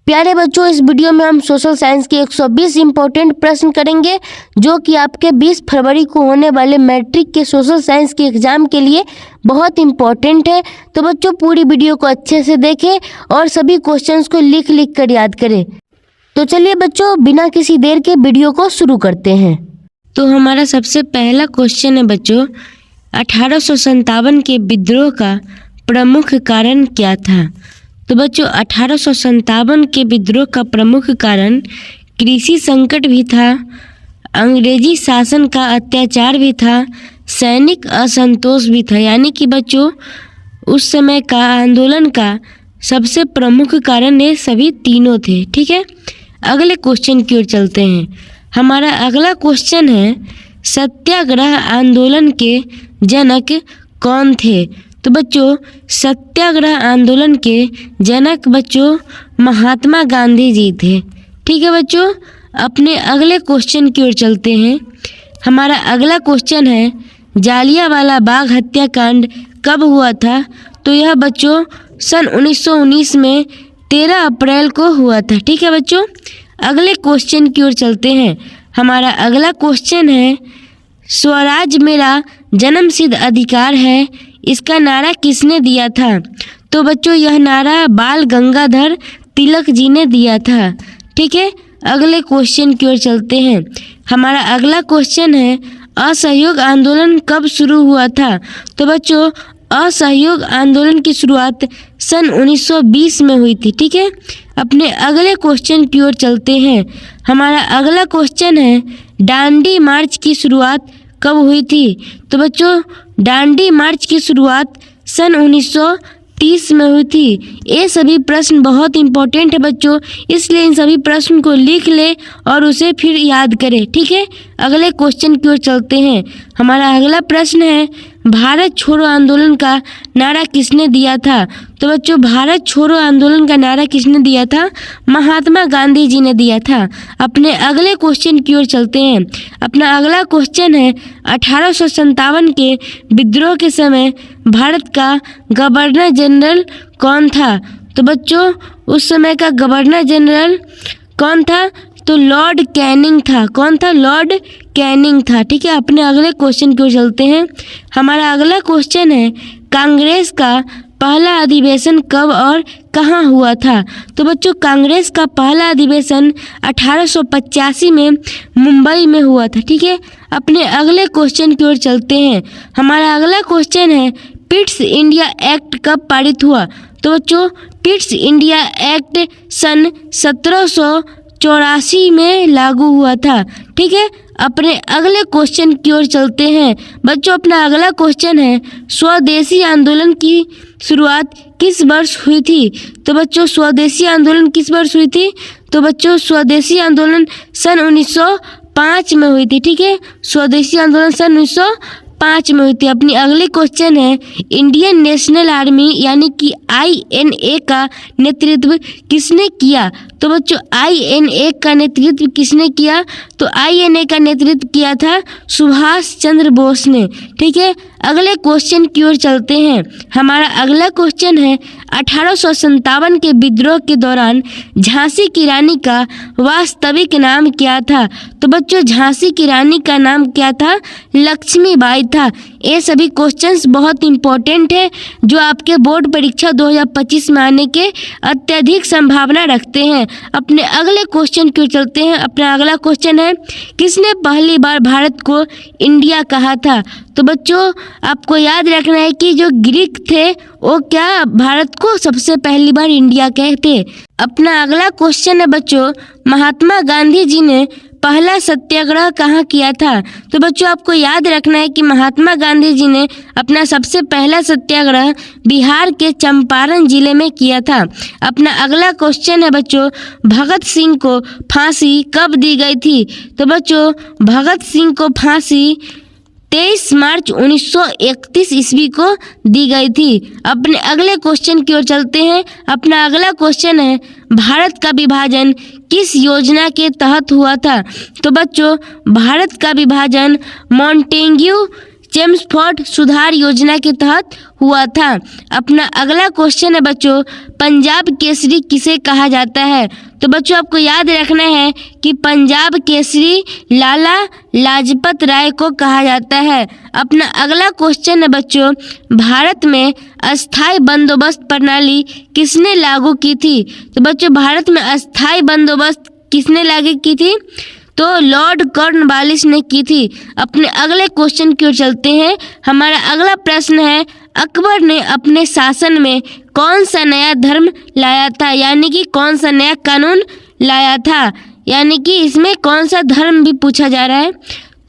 प्यारे बच्चों, इस वीडियो में हम सोशल साइंस के 120 इम्पोर्टेंट प्रश्न करेंगे जो कि आपके 20 फरवरी को होने वाले मैट्रिक के सोशल साइंस के एग्जाम के लिए बहुत इम्पोर्टेंट है। तो बच्चों पूरी वीडियो को अच्छे से देखें और सभी क्वेश्चंस को लिख लिख कर याद करें। तो चलिए बच्चों, बिना किसी देर के वीडियो को शुरू करते हैं। तो हमारा सबसे पहला क्वेश्चन है बच्चों, 1857 के विद्रोह का प्रमुख कारण क्या था? तो बच्चों 1857 के विद्रोह का प्रमुख कारण कृषि संकट भी था, अंग्रेजी शासन का अत्याचार भी था, सैनिक असंतोष भी था। यानी कि बच्चों उस समय का आंदोलन का सबसे प्रमुख कारण ये सभी तीनों थे। ठीक है, अगले क्वेश्चन की ओर चलते हैं। हमारा अगला क्वेश्चन है, सत्याग्रह आंदोलन के जनक कौन थे? तो बच्चों सत्याग्रह आंदोलन के जनक बच्चों महात्मा गांधी जी थे। ठीक है बच्चों, अपने अगले क्वेश्चन की ओर चलते हैं। हमारा अगला क्वेश्चन है, जालियांवाला बाग हत्याकांड कब हुआ था? तो यह बच्चों सन 1919 में 13 अप्रैल को हुआ था। ठीक है बच्चों, अगले क्वेश्चन की ओर चलते हैं। हमारा अगला क्वेश्चन है, स्वराज मेरा जन्मसिद्ध अधिकार है, इसका नारा किसने दिया था? तो बच्चों यह नारा बाल गंगाधर तिलक जी ने दिया था। ठीक है, अगले क्वेश्चन की ओर चलते हैं। हमारा अगला क्वेश्चन है, असहयोग आंदोलन कब शुरू हुआ था? तो बच्चों असहयोग आंदोलन की शुरुआत सन 1920 में हुई थी। ठीक है, अपने अगले क्वेश्चन की ओर चलते हैं। हमारा अगला क्वेश्चन है, डांडी मार्च की शुरुआत कब हुई थी? तो बच्चों डांडी मार्च की शुरुआत सन 1930 में हुई थी। ये सभी प्रश्न बहुत इंपॉर्टेंट है बच्चों, इसलिए इन सभी प्रश्न को लिख ले और उसे फिर याद करें। ठीक है, अगले क्वेश्चन की ओर चलते हैं। हमारा अगला प्रश्न है, भारत छोड़ो आंदोलन का नारा किसने दिया था? तो बच्चों भारत छोड़ो आंदोलन का नारा किसने दिया था? महात्मा गांधी जी ने दिया था। अपने अगले क्वेश्चन की ओर चलते हैं। अपना अगला क्वेश्चन है, 1857 के विद्रोह के समय भारत का गवर्नर जनरल कौन था? तो बच्चों उस समय का गवर्नर जनरल कौन था? तो लॉर्ड कैनिंग था। कौन था? लॉर्ड कैनिंग था। ठीक है, अपने अगले क्वेश्चन की ओर चलते हैं। हमारा अगला क्वेश्चन है, कांग्रेस का पहला अधिवेशन कब और कहाँ हुआ था? तो बच्चों कांग्रेस का पहला अधिवेशन 1885 में मुंबई में हुआ था। ठीक है, अपने अगले क्वेश्चन की ओर चलते हैं। हमारा अगला क्वेश्चन है, पिट्स इंडिया एक्ट कब पारित हुआ? तो बच्चों पिट्स इंडिया एक्ट सन 1784 में लागू हुआ था। ठीक है, अपने अगले क्वेश्चन की ओर चलते हैं। बच्चों अपना अगला क्वेश्चन है, स्वदेशी आंदोलन की शुरुआत किस वर्ष हुई थी? तो बच्चों स्वदेशी आंदोलन किस वर्ष हुई थी? तो बच्चों स्वदेशी आंदोलन सन 1905 में हुई थी। ठीक है, स्वदेशी आंदोलन सन 1905 में हुई थी। अपनी अगली क्वेश्चन है, इंडियन नेशनल आर्मी यानी कि INA का नेतृत्व किसने किया? तो बच्चों INA का नेतृत्व किसने किया? तो INA का नेतृत्व किया था सुभाष चंद्र बोस ने। ठीक है, अगले क्वेश्चन की ओर चलते हैं। हमारा अगला क्वेश्चन है, 1857 के विद्रोह के दौरान झांसी की रानी का वास्तविक नाम क्या था? तो बच्चों झांसी की रानी का नाम क्या था? लक्ष्मीबाई था। ये सभी क्वेश्चंस बहुत इंपॉर्टेंट है जो आपके बोर्ड परीक्षा 2025 में आने के अत्यधिक संभावना रखते हैं। अपने अगले क्वेश्चन की ओर चलते हैं। अपना अगला क्वेश्चन है, किसने पहली बार भारत को इंडिया कहा था? तो बच्चों आपको याद रखना है कि जो ग्रीक थे वो क्या भारत को सबसे पहली बार इंडिया कहते। अपना अगला क्वेश्चन है बच्चों, महात्मा गांधी जी ने पहला सत्याग्रह कहाँ किया था? तो बच्चों आपको याद रखना है कि महात्मा गांधी जी ने अपना सबसे पहला सत्याग्रह बिहार के चंपारण जिले में किया था। अपना अगला क्वेश्चन है बच्चों, भगत सिंह को फांसी कब दी गई थी? तो बच्चों भगत सिंह को फांसी 23 मार्च 1931 ईस्वी को दी गई थी। अपने अगले क्वेश्चन की ओर चलते हैं। अपना अगला क्वेश्चन है, भारत का विभाजन किस योजना के तहत हुआ था? तो बच्चों भारत का विभाजन मॉन्टेग्यू चेम्सफोर्ड सुधार योजना के तहत हुआ था। अपना अगला क्वेश्चन है बच्चों, पंजाब केसरी किसे कहा जाता है? तो बच्चों आपको याद रखना है कि पंजाब केसरी लाला लाजपत राय को कहा जाता है। अपना अगला क्वेश्चन है बच्चों, भारत में अस्थाई बंदोबस्त प्रणाली किसने लागू की थी? तो बच्चों भारत में अस्थाई बंदोबस्त किसने लागू की थी? तो लॉर्ड कॉर्नवालिस ने की थी। अपने अगले क्वेश्चन की ओर चलते हैं। हमारा अगला प्रश्न है, अकबर ने अपने शासन में कौन सा नया धर्म लाया था? यानी कि कौन सा नया कानून लाया था? यानी कि इसमें कौन सा धर्म भी पूछा जा रहा है।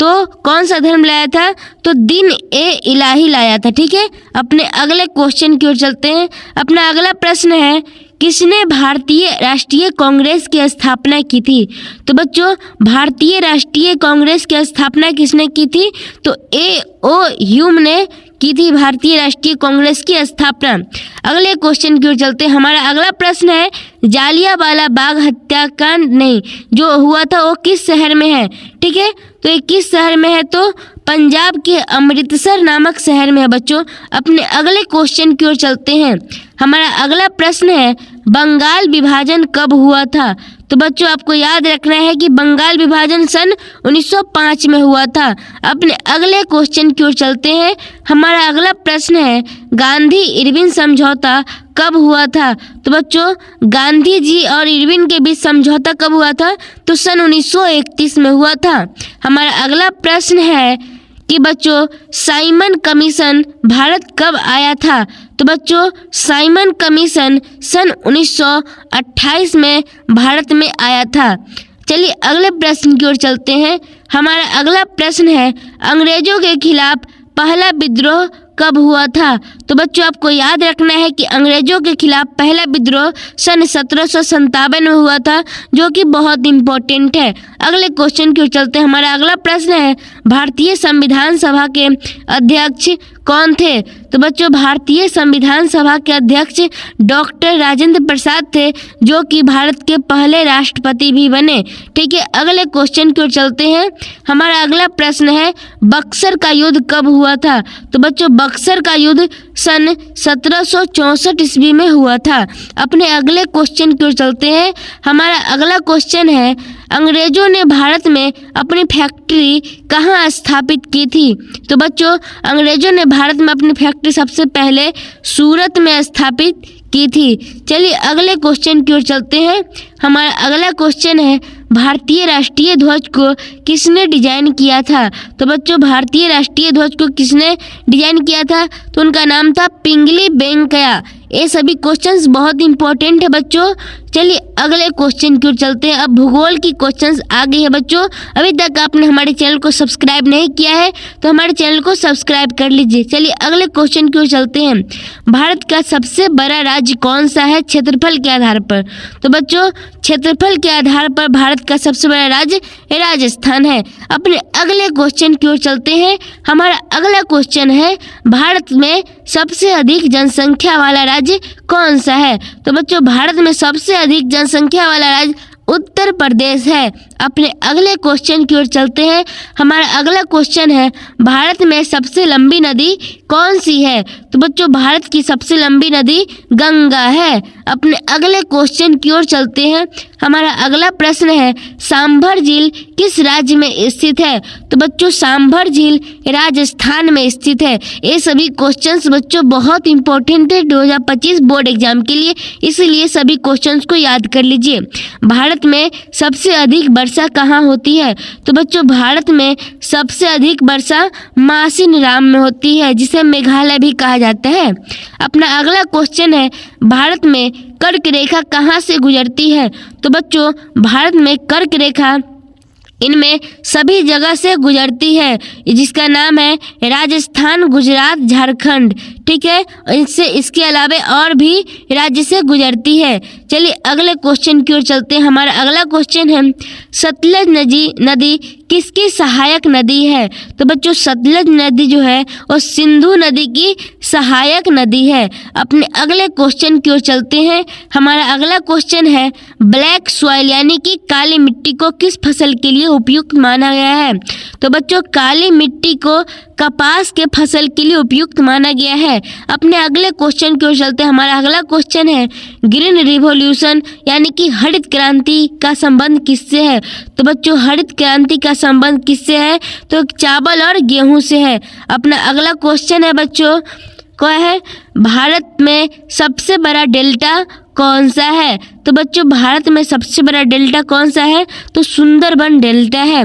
तो कौन सा धर्म लाया था? तो दीन ए इलाही लाया था। ठीक है, अपने अगले क्वेश्चन की ओर चलते हैं। अपना अगला प्रश्न है, किसने भारतीय राष्ट्रीय कांग्रेस की स्थापना की थी? तो बच्चों भारतीय राष्ट्रीय कांग्रेस की स्थापना किसने की थी? तो ए.ओ. ह्यूम ने की थी भारतीय राष्ट्रीय कांग्रेस की स्थापना। अगले क्वेश्चन की ओर चलते हैं। हमारा अगला प्रश्न है, जालियांवाला बाग हत्याकांड नहीं जो हुआ था वो किस शहर में है? ठीक है, तो ये किस शहर में है? तो पंजाब के अमृतसर नामक शहर में है बच्चों। अपने अगले क्वेश्चन की ओर चलते हैं। हमारा अगला प्रश्न है, बंगाल विभाजन कब हुआ था? तो बच्चों आपको याद रखना है कि बंगाल विभाजन सन 1905 में हुआ था। अपने अगले क्वेश्चन की ओर चलते हैं। हमारा अगला प्रश्न है, गांधी इरविन समझौता कब हुआ था? तो बच्चों गांधी जी और इरविन के बीच समझौता कब हुआ था? तो सन 1931 में हुआ था। हमारा अगला प्रश्न है कि बच्चों साइमन कमीशन भारत कब आया था? तो बच्चों साइमन कमीशन सन 1928 में भारत में आया था। चलिए अगले प्रश्न की ओर चलते हैं। हमारा अगला प्रश्न है, अंग्रेजों के खिलाफ पहला विद्रोह कब हुआ था? तो बच्चों आपको याद रखना है कि अंग्रेजों के खिलाफ पहला विद्रोह सन 1757 में हुआ था, जो कि बहुत इम्पोर्टेंट है। अगले क्वेश्चन की ओर चलते हैं। हमारा अगला प्रश्न है, भारतीय संविधान सभा के अध्यक्ष कौन थे? तो बच्चों भारतीय संविधान सभा के अध्यक्ष डॉक्टर राजेंद्र प्रसाद थे, जो कि भारत के पहले राष्ट्रपति भी बने। ठीक है, अगले क्वेश्चन की ओर चलते हैं। हमारा अगला प्रश्न है, बक्सर का युद्ध कब हुआ था? तो बच्चों बक्सर का युद्ध सन 1764 ईस्वी में हुआ था। अपने अगले क्वेश्चन की ओर चलते हैं। हमारा अगला क्वेश्चन है, अंग्रेजों ने भारत में अपनी फैक्ट्री कहाँ स्थापित की थी? तो बच्चों अंग्रेजों ने भारत में अपनी फैक्ट्री सबसे पहले सूरत में स्थापित की थी। चलिए अगले क्वेश्चन की ओर चलते हैं। हमारा अगला क्वेश्चन है, भारतीय राष्ट्रीय ध्वज को किसने डिजाइन किया था? तो बच्चों भारतीय राष्ट्रीय ध्वज को किसने डिजाइन किया था? तो उनका नाम था पिंगली वेंकैया। ये सभी क्वेश्चंस बहुत इंपॉर्टेंट है बच्चों। चलिए अगले क्वेश्चन की ओर चलते हैं। अब भूगोल की क्वेश्चंस आ गई है बच्चों। अभी तक आपने हमारे चैनल को सब्सक्राइब नहीं किया है तो हमारे चैनल को सब्सक्राइब कर लीजिए। चलिए अगले क्वेश्चन की ओर चलते हैं। भारत का सबसे बड़ा राज्य कौन सा है क्षेत्रफल के आधार पर? तो बच्चों क्षेत्रफल के आधार पर भारत का सबसे बड़ा राज्य राजस्थान है। अपने अगले क्वेश्चन की ओर चलते हैं। हमारा अगला क्वेश्चन है, भारत में सबसे अधिक जनसंख्या वाला राज्य कौन सा है? तो बच्चों भारत में सबसे अधिक जनसंख्या वाला राज्य उत्तर प्रदेश है। अपने अगले क्वेश्चन की ओर चलते हैं। हमारा अगला क्वेश्चन है, भारत में सबसे लंबी नदी कौन सी है? तो बच्चों भारत की सबसे लंबी नदी गंगा है। अपने अगले क्वेश्चन की ओर चलते हैं। हमारा अगला प्रश्न है, सांभर झील किस राज्य में स्थित है? तो बच्चों सांभर झील राजस्थान में स्थित है। ये सभी क्वेश्चंस बच्चों बहुत इंपॉर्टेंट है 2025 बोर्ड एग्जाम के लिए, इसलिए सभी क्वेश्चंस को याद कर लीजिए। भारत में सबसे अधिक वर्षा कहाँ होती है? तो बच्चों भारत में सबसे अधिक वर्षा मासिनराम में होती है, जिसे मेघालय भी कहा जाता है। अपना अगला क्वेश्चन है, भारत में कर्क रेखा कहाँ से गुजरती है? तो बच्चों भारत में कर्क रेखा इनमें सभी जगह से गुजरती है, जिसका नाम है राजस्थान, गुजरात, झारखंड। ठीक है, इससे इसके अलावा और भी राज्य से गुजरती है। चलिए अगले क्वेश्चन की ओर चलते हैं। हमारा अगला क्वेश्चन है, सतलज नदी किसकी सहायक नदी है? तो बच्चों सतलज नदी जो है वो सिंधु नदी की सहायक नदी है। अपने अगले क्वेश्चन की ओर चलते हैं। हमारा अगला क्वेश्चन है, ब्लैक सॉइल यानी कि काली मिट्टी को किस फसल के लिए उपयुक्त माना गया है? तो बच्चों काली मिट्टी को कपास के फसल के लिए उपयुक्त माना गया है। अपने अगले क्वेश्चन की ओर चलते हैं। हमारा अगला क्वेश्चन है ग्रीन रिवॉल्यूशन यानी कि हरित क्रांति का संबंध किससे है? तो बच्चों हरित क्रांति का संबंध किससे है? तो चावल और गेहूं से है। अपना अगला क्वेश्चन है बच्चों क्या है? भारत में सबसे बड़ा डेल्टा कौन सा है? तो बच्चों भारत में सबसे बड़ा डेल्टा कौन सा है? तो सुंदरबन डेल्टा है।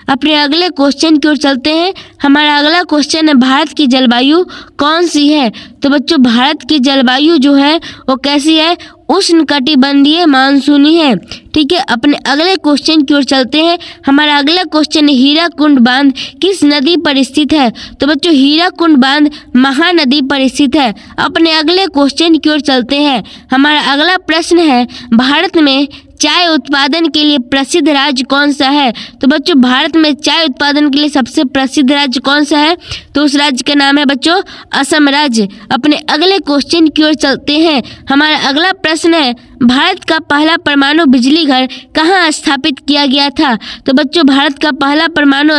अपने अगले क्वेश्चन की ओर चलते हैं। हमारा अगला क्वेश्चन है भारत की जलवायु कौन सी है? तो बच्चों भारत की जलवायु जो है वो कैसी है? उष्णकटिबंधीय मानसूनी है। ठीक है, अपने अगले क्वेश्चन की ओर चलते हैं। हमारा अगला क्वेश्चन है हीराकुंड बांध किस नदी पर स्थित है? तो बच्चों हीराकुंड बांध महानदी पर स्थित है। अपने अगले क्वेश्चन की ओर चलते हैं। हमारा अगला प्रश्न है भारत में चाय उत्पादन के लिए प्रसिद्ध राज्य कौन सा है? तो बच्चों भारत में चाय उत्पादन के लिए सबसे प्रसिद्ध राज्य कौन सा है? तो उस राज्य का नाम है बच्चों असम राज्य। अपने अगले क्वेश्चन की ओर चलते हैं। हमारा अगला प्रश्न है भारत का पहला परमाणु बिजली घर कहाँ स्थापित किया गया था? तो बच्चों भारत का पहला परमाणु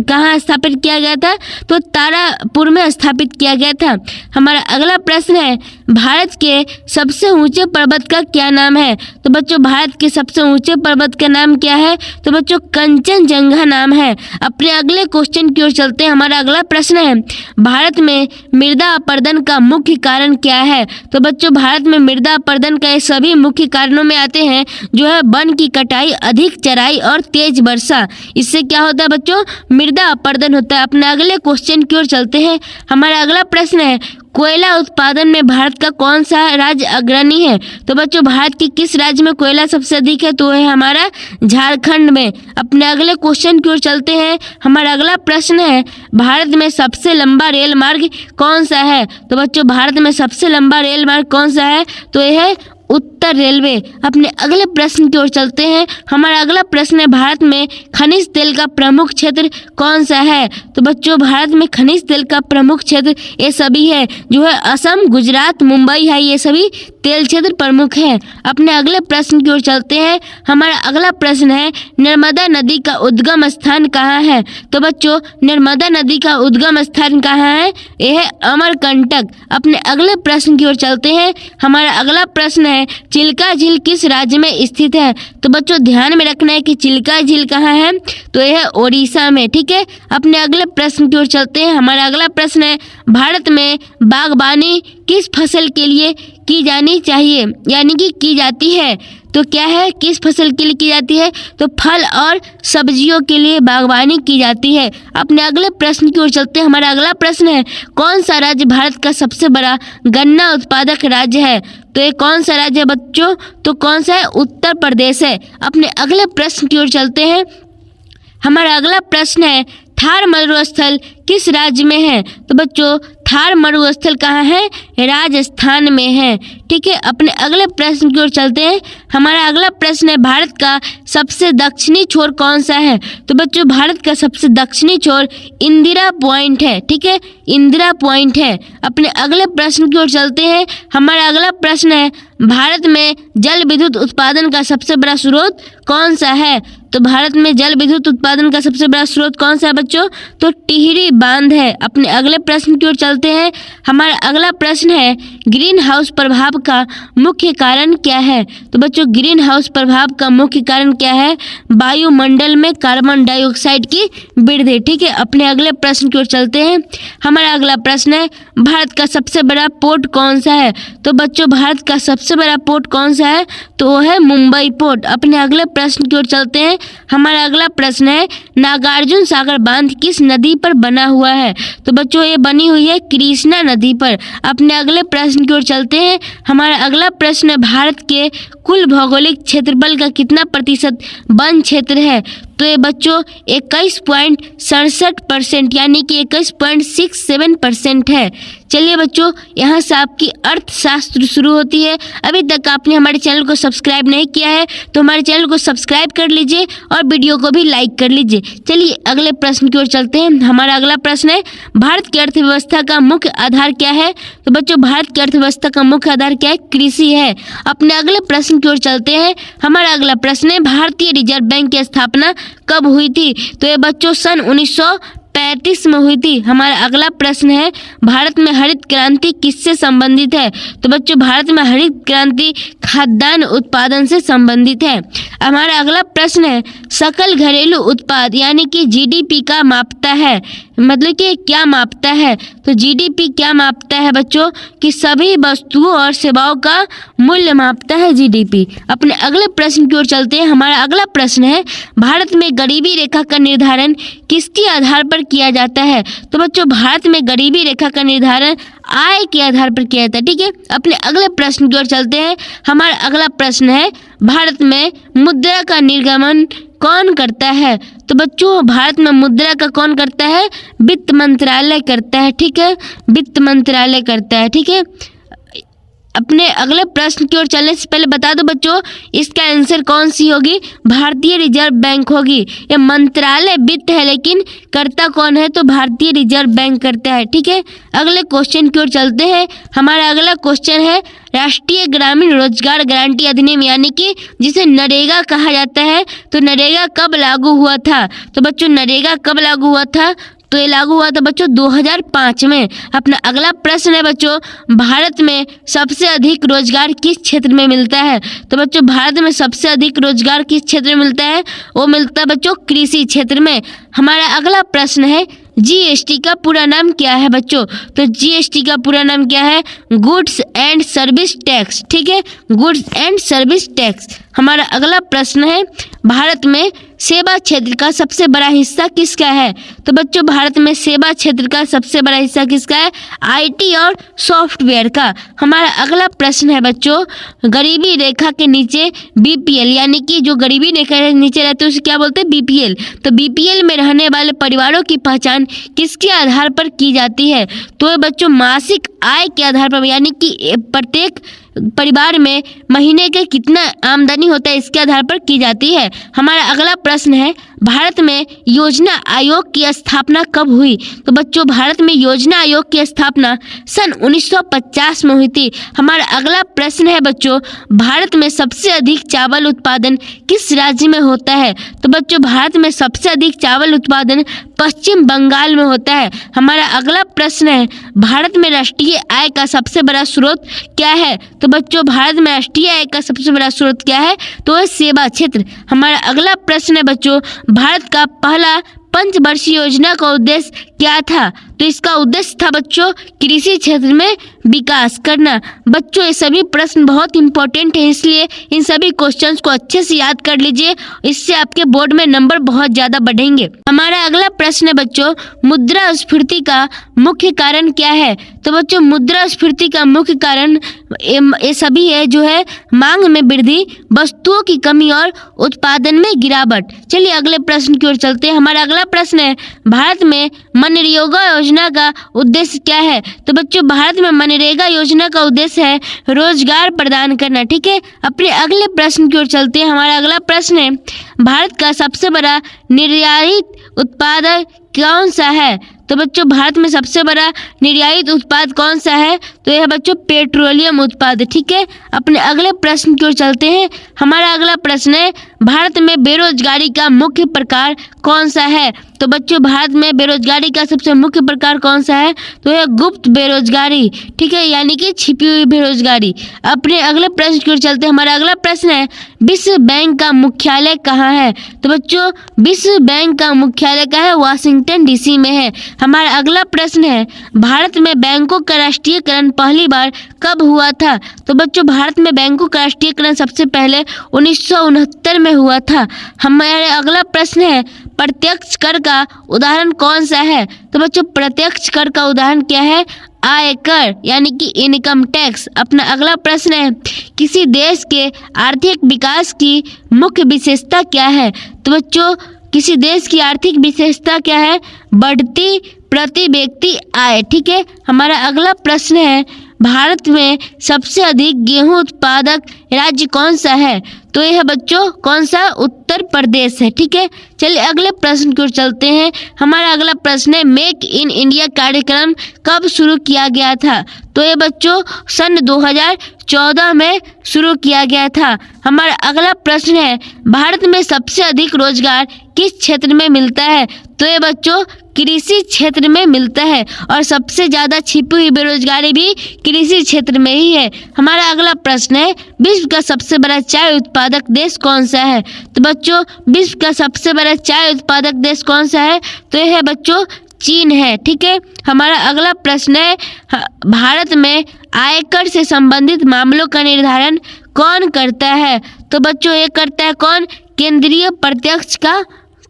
कहाँ स्थापित किया गया था? तो तारापुर में स्थापित किया गया था। हमारा अगला प्रश्न है भारत के सबसे ऊंचे पर्वत का क्या नाम है? तो बच्चों भारत के सबसे ऊंचे पर्वत का नाम क्या है? तो बच्चों कंचनजंगा नाम है। अपने अगले क्वेश्चन की ओर चलते हैं। हमारा अगला प्रश्न है भारत में मृदा अपरदन का मुख्य कारण क्या है? तो बच्चों भारत में मृदा अपरदन का सभी मुख्य कारणों में आते हैं जो है वन की कटाई, अधिक चराई और तेज वर्षा। इससे क्या होता है बच्चों? मृदा अपरदन होता है। अपने अगले क्वेश्चन की ओर चलते हैं। हमारा अगला प्रश्न है कोयला उत्पादन में भारत का कौन सा राज्य अग्रणी है? तो बच्चों भारत के किस राज्य में कोयला सबसे अधिक है? तो है हमारा झारखंड में। अपने अगले क्वेश्चन की ओर चलते हैं। हमारा अगला प्रश्न है भारत में सबसे लंबा रेल मार्ग कौन सा है? तो बच्चों भारत में सबसे लंबा रेल मार्ग कौन सा है? तो यह है उत्तर रेलवे। अपने अगले प्रश्न की ओर चलते हैं। हमारा अगला प्रश्न है भारत में खनिज तेल का प्रमुख क्षेत्र कौन सा है? तो बच्चों भारत में खनिज तेल का प्रमुख क्षेत्र ये सभी है जो है असम, गुजरात, मुंबई है, ये सभी तेल क्षेत्र प्रमुख है। अपने अगले प्रश्न की ओर चलते हैं। हमारा अगला प्रश्न है नर्मदा नदी का उद्गम स्थान कहाँ है? तो बच्चों नर्मदा नदी का उद्गम स्थान कहाँ है? यह है अमरकंटक। अपने अगले प्रश्न की ओर चलते हैं। हमारा अगला प्रश्न है चिल्का झील किस राज्य में स्थित है? तो बच्चों ध्यान में रखना है कि चिल्का झील कहाँ है? तो यह है ओडिशा में। ठीक है, अपने अगले प्रश्न की ओर चलते हैं। हमारा अगला प्रश्न है भारत में बागवानी किस फसल के लिए की जानी चाहिए यानी कि की जाती है? तो क्या है किस फसल के लिए की जाती है? तो फल और सब्जियों के लिए बागवानी की जाती है। अपने अगले प्रश्न की ओर चलते हैं। हमारा अगला प्रश्न है कौन सा राज्य भारत का सबसे बड़ा गन्ना उत्पादक राज्य है? तो ये कौन सा राज्य है बच्चों? तो कौन सा है? उत्तर प्रदेश है। अपने अगले प्रश्न की ओर चलते हैं। हमारा अगला प्रश्न है थार मरुस्थल किस राज्य में है? तो बच्चों थार मरुस्थल कहाँ है? राजस्थान में है। ठीक है, अपने अगले प्रश्न की ओर चलते हैं। हमारा अगला प्रश्न है भारत का सबसे दक्षिणी छोर कौन सा है? तो बच्चों भारत का सबसे दक्षिणी छोर इंदिरा पॉइंट है। ठीक है, इंदिरा पॉइंट है। अपने अगले प्रश्न की ओर चलते हैं। हमारा अगला प्रश्न है भारत में जल विद्युत उत्पादन का सबसे बड़ा स्रोत कौन सा है? तो भारत में जल विद्युत उत्पादन का सबसे बड़ा स्रोत कौन सा है बच्चों? तो टिहरी बांध है। अपने अगले प्रश्न की ओर चलते हैं। हमारा अगला प्रश्न है ग्रीन हाउस प्रभाव का मुख्य कारण क्या है? तो बच्चों ग्रीन हाउस प्रभाव का मुख्य कारण क्या है? वायुमंडल में कार्बन डाइऑक्साइड की वृद्धि। ठीक है, अपने अगले प्रश्न की ओर चलते हैं। हमारा अगला प्रश्न है भारत का सबसे बड़ा पोर्ट कौन सा है? तो बच्चों भारत का सबसे बड़ा पोर्ट कौन सा है? तो वो है मुंबई पोर्ट। अपने अगले प्रश्न की ओर चलते हैं। हमारा अगला प्रश्न है नागार्जुन सागर बांध किस नदी पर बना हुआ है? तो बच्चों ये बनी हुई है कृष्णा नदी पर। अपने अगले प्रश्न की ओर चलते हैं। हमारा अगला प्रश्न है भारत के कुल भौगोलिक क्षेत्रफल का कितना प्रतिशत वन क्षेत्र है? तो ये बच्चों 21.67% यानी कि 21.67% है। चलिए बच्चों यहाँ से आपकी अर्थशास्त्र शुरू होती है। अभी तक आपने हमारे चैनल को सब्सक्राइब नहीं किया है तो हमारे चैनल को सब्सक्राइब कर लीजिए और वीडियो को भी लाइक कर लीजिए। चलिए अगले प्रश्न की ओर चलते हैं। हमारा अगला प्रश्न है भारत की अर्थव्यवस्था का मुख्य आधार क्या है? तो बच्चों भारत की अर्थव्यवस्था का मुख्य आधार क्या है? कृषि है। अपने अगले प्रश्न की ओर चलते हैं। हमारा अगला प्रश्न है भारतीय रिजर्व बैंक की स्थापना कब हुई थी? तो ये बच्चों सन 1935 में हुई थी। हमारा अगला प्रश्न है, भारत में हरित क्रांति किससे संबंधित है? तो बच्चों भारत में हरित क्रांति खाद्यान्न उत्पादन से संबंधित है। हमारा अगला प्रश्न है, सकल घरेलू उत्पाद यानी कि जीडीपी का मापता है, मतलब कि क्या मापता है? तो जीडीपी क्या मापता है बच्चों? कि सभी वस्तुओं और सेवाओं का मूल्य मापता है जीडीपी। अपने अगले प्रश्न की ओर चलते हैं। हमारा अगला प्रश्न है, भारत में गरीबी रेखा का निर्धारण किसके आधार पर किया जाता है? तो बच्चों भारत में गरीबी रेखा का निर्धारण आय के आधार पर किया जाता है। ठीक है, अपने अगले प्रश्न की ओर चलते हैं। हमारा अगला प्रश्न है, भारत में मुद्रा का निर्गमन कौन करता है? तो बच्चों भारत में मुद्रा का कौन करता है? वित्त मंत्रालय करता है। ठीक है, वित्त मंत्रालय करता है। ठीक है, अपने अगले प्रश्न की ओर चलने से पहले बता दो बच्चों, इसका आंसर कौन सी होगी? भारतीय रिजर्व बैंक होगी। ये मंत्रालय वित्त है लेकिन करता कौन है? तो भारतीय रिजर्व बैंक करता है। ठीक है, अगले क्वेश्चन की ओर चलते हैं। हमारा अगला क्वेश्चन है, राष्ट्रीय ग्रामीण रोजगार गारंटी अधिनियम यानी कि जिसे नरेगा कहा जाता है, तो नरेगा कब लागू हुआ था? तो बच्चों नरेगा कब लागू हुआ था? तो ये लागू हुआ था बच्चों 2005 में। अपना अगला प्रश्न है बच्चों, भारत में सबसे अधिक रोजगार किस क्षेत्र में मिलता है? तो बच्चों भारत में सबसे अधिक रोजगार किस क्षेत्र में मिलता है? वो मिलता है बच्चों कृषि क्षेत्र में। हमारा अगला प्रश्न है, जीएसटी का पूरा नाम क्या है बच्चों? तो जीएसटी का पूरा नाम क्या है? Goods and service tax. ठीक है, गुड्स एंड सर्विस टैक्स। हमारा अगला प्रश्न है, भारत में सेवा क्षेत्र का सबसे बड़ा हिस्सा किसका है? तो बच्चों भारत में सेवा क्षेत्र का सबसे बड़ा हिस्सा किसका है? आईटी और सॉफ्टवेयर का। हमारा अगला प्रश्न है बच्चों, गरीबी रेखा के नीचे बीपीएल यानी कि जो गरीबी रेखा के नीचे रहते हैं उसे क्या बोलते हैं? बीपीएल। तो बीपीएल में रहने वाले परिवारों की पहचान किसके आधार पर की जाती है? तो ये बच्चों मासिक आय के आधार पर, यानी कि प्रत्येक परिवार में महीने के कितना आमदनी होता है इसके आधार पर की जाती है। हमारा अगला प्रश्न है, भारत में योजना आयोग की स्थापना कब हुई? तो बच्चों भारत में योजना आयोग की स्थापना सन 1950 में हुई थी। हमारा अगला प्रश्न है बच्चों, भारत में सबसे अधिक चावल उत्पादन किस राज्य में होता है? तो बच्चों भारत में सबसे अधिक चावल उत्पादन पश्चिम बंगाल में होता है। हमारा अगला प्रश्न है, भारत में राष्ट्रीय आय का सबसे बड़ा स्रोत क्या है? तो बच्चों भारत में राष्ट्रीय आय का सबसे बड़ा स्रोत क्या है? तो है सेवा क्षेत्र। हमारा अगला प्रश्न है बच्चों, भारत का पहला पंचवर्षीय योजना का उद्देश्य क्या था? तो इसका उद्देश्य था बच्चों कृषि क्षेत्र में विकास करना। बच्चों ये सभी प्रश्न बहुत इंपॉर्टेंट हैं, इसलिए इन सभी क्वेश्चंस को अच्छे से याद कर लीजिए, इससे आपके बोर्ड में नंबर बहुत ज़्यादा बढ़ेंगे। हमारा अगला प्रश्न है बच्चों, मुद्रास्फीति का मुख्य कारण क्या है? तो बच्चों मुद्रास्फीति का मुख्य कारण ये सभी है जो है मांग में वृद्धि, वस्तुओं की कमी और उत्पादन में गिरावट। चलिए अगले प्रश्न की ओर चलते हैं। हमारा अगला प्रश्न है, भारत में मनरेगा योजना का उद्देश्य क्या है? तो बच्चों भारत में मनरेगा योजना का उद्देश्य है रोजगार प्रदान करना। ठीक है, अपने अगले प्रश्न की ओर चलते हैं। हमारा अगला प्रश्न है, भारत का सबसे बड़ा निर्यातित उत्पाद कौन सा है? तो बच्चों भारत में सबसे बड़ा निर्यातित उत्पाद कौन सा है? तो यह बच्चों पेट्रोलियम उत्पाद। ठीक है, अपने अगले प्रश्न की ओर चलते हैं। हमारा अगला प्रश्न है, भारत में बेरोजगारी का मुख्य प्रकार कौन सा है? तो बच्चों भारत में बेरोजगारी का सबसे मुख्य प्रकार कौन सा है? तो यह गुप्त बेरोजगारी। ठीक है, यानी कि छिपी हुई बेरोजगारी। अपने अगले प्रश्न की ओर चलते हैं। हमारा अगला प्रश्न है, विश्व बैंक का मुख्यालय कहाँ है? तो बच्चों विश्व बैंक का मुख्यालय कहाँ है? वाशिंगटन डीसी में है। हमारा अगला प्रश्न है, भारत में बैंकों का राष्ट्रीयकरण पहली बार कब हुआ था? तो बच्चों भारत में बैंकों का राष्ट्रीयकरण सबसे पहले 1969 में हुआ था। हमारा अगला प्रश्न है, प्रत्यक्ष कर का उदाहरण कौन सा है? तो बच्चों प्रत्यक्ष कर का उदाहरण क्या है? आयकर यानी कि इनकम टैक्स। अपना अगला प्रश्न है, किसी देश के आर्थिक विकास की मुख्य विशेषता क्या है? तो बच्चों किसी देश की आर्थिक विशेषता क्या है? बढ़ती प्रति व्यक्ति आय। ठीक है, हमारा अगला प्रश्न है, भारत में सबसे अधिक गेहूं उत्पादक राज्य कौन सा है? तो यह बच्चों कौन सा? उत्तर प्रदेश है। ठीक है, चलिए अगले प्रश्न की ओर चलते हैं। हमारा अगला प्रश्न है, मेक इन इंडिया कार्यक्रम कब शुरू किया गया था? तो ये बच्चों सन 2014 में शुरू किया गया था। हमारा अगला प्रश्न है, भारत में सबसे अधिक रोजगार किस क्षेत्र में मिलता है? तो ये बच्चों कृषि क्षेत्र में मिलता है और सबसे ज़्यादा छिपी हुई बेरोजगारी भी कृषि क्षेत्र में ही है। हमारा अगला प्रश्न है, विश्व का सबसे बड़ा चाय उत्पादक देश कौन सा है? तो बच्चों विश्व का सबसे बड़ा चाय उत्पादक देश कौन सा है? तो यह है बच्चों चीन है। ठीक है, हमारा अगला प्रश्न है, भारत में आयकर से संबंधित मामलों का निर्धारण कौन करता है? तो बच्चों ये करता है कौन? केंद्रीय प्रत्यक्ष का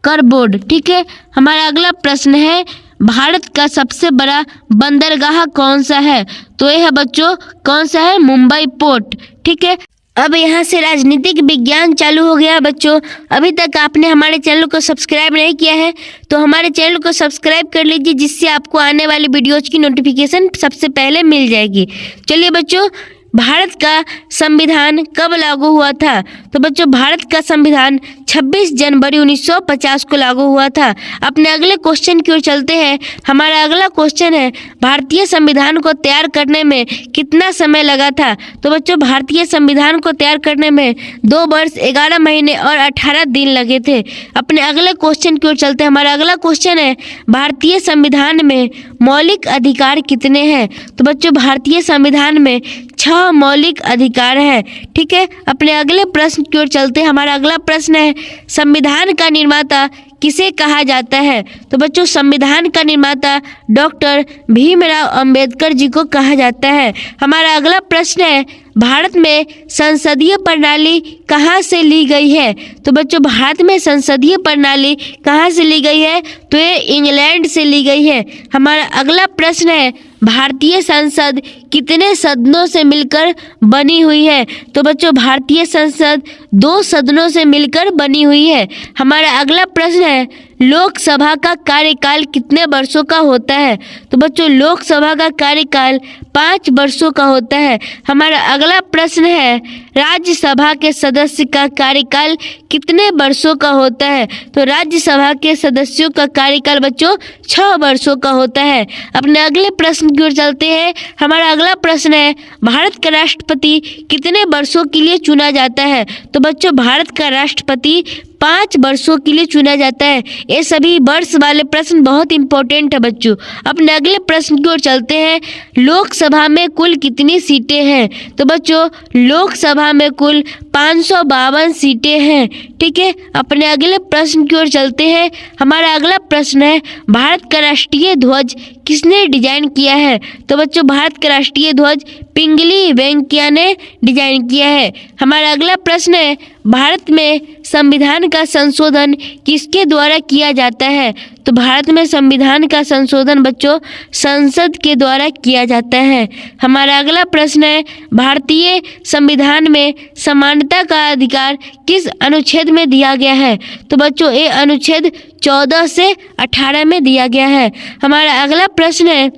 कर बोर्ड। ठीक है, हमारा अगला प्रश्न है, भारत का सबसे बड़ा बंदरगाह कौन सा है? तो यह है बच्चों कौन सा है? मुंबई पोर्ट। ठीक है, अब यहाँ से राजनीतिक विज्ञान चालू हो गया बच्चों। अभी तक आपने हमारे चैनल को सब्सक्राइब नहीं किया है तो हमारे चैनल को सब्सक्राइब कर लीजिए, जिससे आपको आने वाली वीडियोज की नोटिफिकेशन सबसे पहले मिल जाएगी। चलिए बच्चों, भारत का संविधान कब लागू हुआ था? तो बच्चों भारत का संविधान 26 जनवरी 1950 को लागू हुआ था। अपने अगले क्वेश्चन की ओर चलते हैं। हमारा अगला क्वेश्चन है, भारतीय संविधान को तैयार करने में कितना समय लगा था? तो बच्चों भारतीय संविधान को तैयार करने में 2 वर्ष 11 महीने और 18 दिन लगे थे। अपने अगले क्वेश्चन की ओर चलते हैं। हमारा अगला क्वेश्चन है, भारतीय संविधान में मौलिक अधिकार कितने हैं? तो बच्चों भारतीय संविधान में 6 मौलिक अधिकार है। ठीक है, अपने अगले प्रश्न की ओर चलते हैं। हमारा अगला प्रश्न है, संविधान का निर्माता किसे कहा जाता है? तो बच्चों संविधान का निर्माता डॉक्टर भीमराव अंबेडकर जी को कहा जाता है। हमारा अगला प्रश्न है, भारत में संसदीय प्रणाली कहाँ से ली गई है? तो बच्चों भारत में संसदीय प्रणाली कहाँ से ली गई है? तो ये इंग्लैंड से ली गई है। हमारा अगला प्रश्न है, भारतीय संसद कितने सदनों से मिलकर बनी हुई है? तो बच्चों भारतीय संसद 2 सदनों से मिलकर बनी हुई है। हमारा अगला प्रश्न है, लोकसभा का कार्यकाल कितने वर्षों का होता है? तो बच्चों लोकसभा का कार्यकाल 5 वर्षों का होता है। हमारा अगला प्रश्न है, राज्यसभा के सदस्य का कार्यकाल कितने वर्षों का होता है? तो राज्यसभा के सदस्यों का कार्यकाल बच्चों 6 वर्षों का होता है। अपने अगले प्रश्न की ओर चलते हैं। हमारा अगला प्रश्न है, भारत का राष्ट्रपति कितने वर्षों के लिए चुना जाता है? तो बच्चों भारत का राष्ट्रपति 5 वर्षों के लिए चुना जाता है। ये सभी वर्ष वाले प्रश्न बहुत इंपॉर्टेंट है बच्चों। अपने अगले प्रश्न की ओर चलते हैं, लोकसभा में कुल कितनी सीटें हैं? तो बच्चों लोकसभा में कुल 552 सीटें हैं। ठीक है, अपने अगले प्रश्न की ओर चलते हैं। हमारा अगला प्रश्न है, भारत का राष्ट्रीय ध्वज किसने डिजाइन किया है? तो बच्चों भारत का राष्ट्रीय ध्वज पिंगली वेंकैया ने डिजाइन किया है। हमारा अगला प्रश्न है, भारत में संविधान का संशोधन किसके द्वारा किया जाता है? तो भारत में संविधान का संशोधन बच्चों संसद के द्वारा किया जाता है। हमारा अगला प्रश्न है, भारतीय संविधान में समानता का अधिकार किस अनुच्छेद में दिया गया है? तो बच्चों ये अनुच्छेद 14 से 18 में दिया गया है। हमारा अगला प्रश्न है,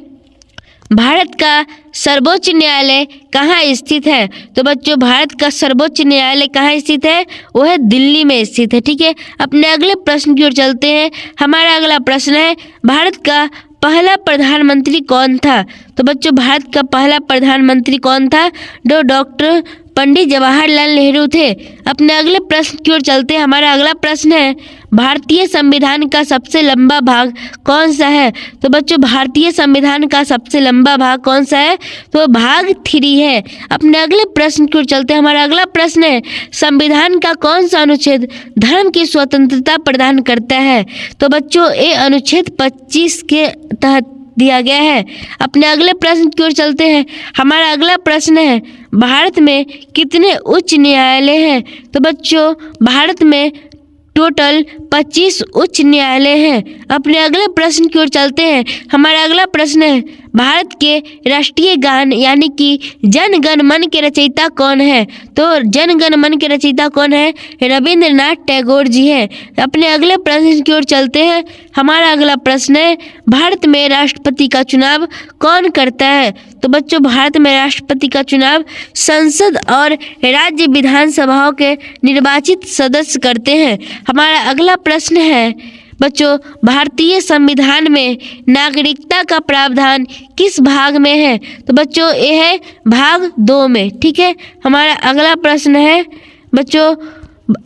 भारत का सर्वोच्च न्यायालय कहाँ स्थित है? तो बच्चों भारत का सर्वोच्च न्यायालय कहाँ स्थित है? वो है दिल्ली में स्थित है। ठीक है, अपने अगले प्रश्न की ओर चलते हैं। हमारा अगला प्रश्न है, भारत का पहला प्रधानमंत्री कौन था? तो बच्चों भारत का पहला प्रधानमंत्री कौन था? डॉक्टर पंडित जवाहरलाल नेहरू थे। अपने अगले प्रश्न की ओर चलते हैं। हमारा अगला प्रश्न है, भारतीय संविधान का सबसे लंबा भाग कौन सा है? तो बच्चों भारतीय संविधान का सबसे लंबा भाग कौन सा है? तो भाग 3 है। अपने अगले प्रश्न की ओर चलते हैं। हमारा अगला प्रश्न है, संविधान का कौन सा अनुच्छेद धर्म की स्वतंत्रता प्रदान करता है? तो बच्चों ये अनुच्छेद 25 के तहत दिया गया है। अपने अगले प्रश्न की ओर चलते हैं। हमारा अगला प्रश्न है, भारत में कितने उच्च न्यायालय हैं? तो बच्चों भारत में टोटल 25 उच्च न्यायालय हैं। अपने अगले प्रश्न की ओर चलते हैं। हमारा अगला प्रश्न है, भारत के राष्ट्रीय गान यानी कि जन गण मन के रचयिता कौन है? तो जन गण मन के रचयिता कौन है? रविंद्रनाथ टैगोर जी हैं। अपने अगले प्रश्न की ओर चलते हैं। हमारा अगला प्रश्न है, भारत में राष्ट्रपति का चुनाव कौन करता है? तो बच्चों भारत में राष्ट्रपति का चुनाव संसद और राज्य विधानसभाओं के निर्वाचित सदस्य करते हैं। हमारा अगला प्रश्न है बच्चों, भारतीय संविधान में नागरिकता का प्रावधान किस भाग में है? तो बच्चों ये है भाग 2 में। ठीक है, हमारा अगला प्रश्न है बच्चों,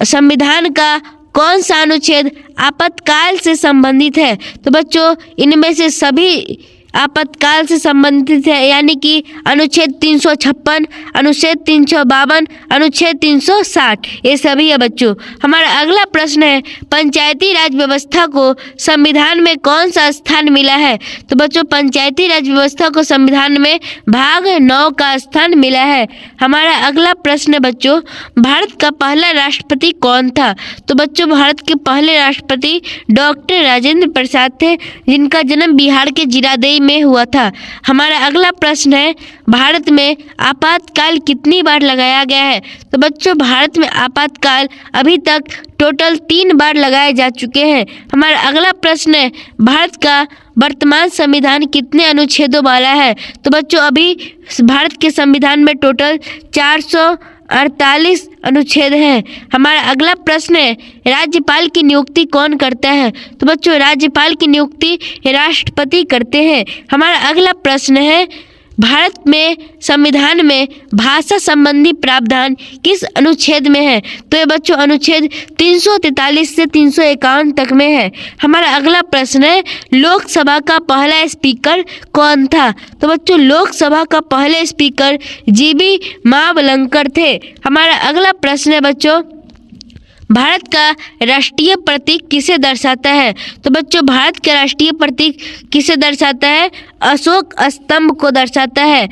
संविधान का कौन सा अनुच्छेद आपातकाल से संबंधित है? तो बच्चों इनमें से सभी आपातकाल से संबंधित है, यानी कि अनुच्छेद 356, अनुच्छेद 352, अनुच्छेद 360, ये सभी है बच्चों। हमारा अगला प्रश्न है, पंचायती राज व्यवस्था को संविधान में कौन सा स्थान मिला है? तो बच्चों पंचायती राज व्यवस्था को संविधान में भाग 9 का स्थान मिला है। हमारा अगला प्रश्न है बच्चों, भारत का पहला राष्ट्रपति कौन था? तो बच्चों भारत के पहले राष्ट्रपति डॉक्टर राजेंद्र प्रसाद थे, जिनका जन्म बिहार के जीरादेई में हुआ था। हमारा अगला प्रश्न है, भारत में आपातकाल कितनी बार लगाया गया है? तो बच्चों भारत में आपातकाल अभी तक टोटल 3 बार लगाए जा चुके हैं। हमारा अगला प्रश्न है, भारत का वर्तमान संविधान कितने अनुच्छेदों वाला है? तो बच्चों अभी भारत के संविधान में टोटल 448 अनुच्छेद हैं। हमारा अगला प्रश्न है, राज्यपाल की नियुक्ति कौन करता है? तो बच्चों राज्यपाल की नियुक्ति राष्ट्रपति करते हैं। हमारा अगला प्रश्न है, भारत में संविधान में भाषा संबंधी प्रावधान किस अनुच्छेद में है? तो ये बच्चों अनुच्छेद 343 से 351 तक में है। हमारा अगला प्रश्न है, लोकसभा का पहला स्पीकर कौन था? तो बच्चों लोकसभा का पहले स्पीकर जीबी मावलंकर थे। हमारा अगला प्रश्न है बच्चों, भारत का राष्ट्रीय प्रतीक किसे दर्शाता है? तो बच्चों भारत का राष्ट्रीय प्रतीक किसे दर्शाता है? अशोक स्तंभ को दर्शाता है।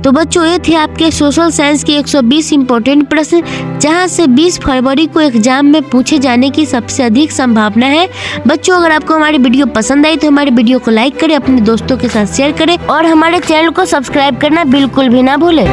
तो बच्चों ये थे आपके सोशल साइंस के 120 इंपॉर्टेंट प्रश्न, जहां से 20 फरवरी को एग्जाम में पूछे जाने की सबसे अधिक संभावना है। बच्चों अगर आपको हमारी वीडियो पसंद आई तो हमारे वीडियो को लाइक करें, अपने दोस्तों के साथ शेयर करें और हमारे चैनल को सब्सक्राइब करना बिल्कुल भी ना भूलें।